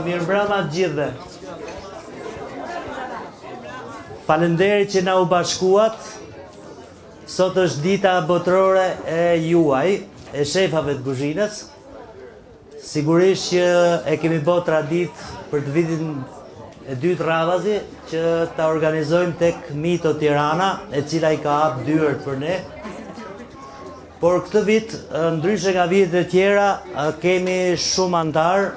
Mirëmbrëma të gjithëve. Faleminderit që na u bashkuat. Sot është dita botërore e juaj, e shefave të kuzhinës. Sigurisht që e kemi bërë traditë për të vitin e dytë radhazi që ta organizojmë tek Mito Tirana, e cila i ka hap dyert për ne. Por këtë vit, ndryshe nga vitet e tjera, kemi shumë antar,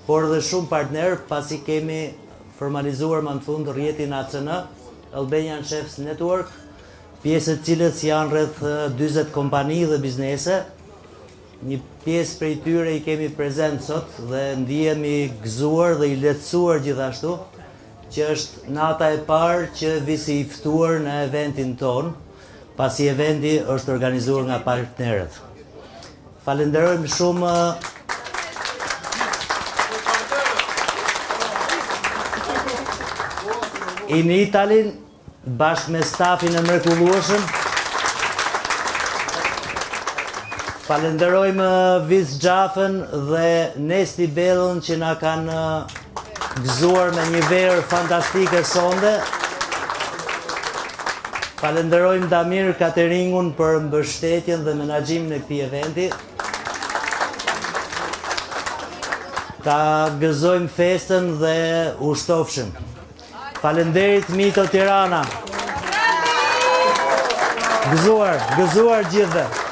por dhe shumë partner, pasi kemi formalizuar më në fund rrjetin ACN, Albanian Chefs Network, pjesë të cilës janë rreth 40 kompani dhe biznese. Një pjesë prej tyre i kemi prezent sot dhe ndihemi gëzuar dhe i lehtësuar gjithashtu, që është nata e parë që visi i ftuar në eventin ton, pasi eventi është organizuar nga partnerët. Falenderojmë shumë In Italin, bashkë me stafin e mrekullueshëm. Falenderojmë Viz Gjafën dhe Nesti Bellën që na kanë gëzuar me një verë fantastike sonde. Falenderojmë Damir Cateringun për mbështetjen dhe menaxhimin e këtij eventi. Ta gëzojmë festën dhe ushtofshëm. Falenderit Mito Tirana. Gëzuar gjithëve.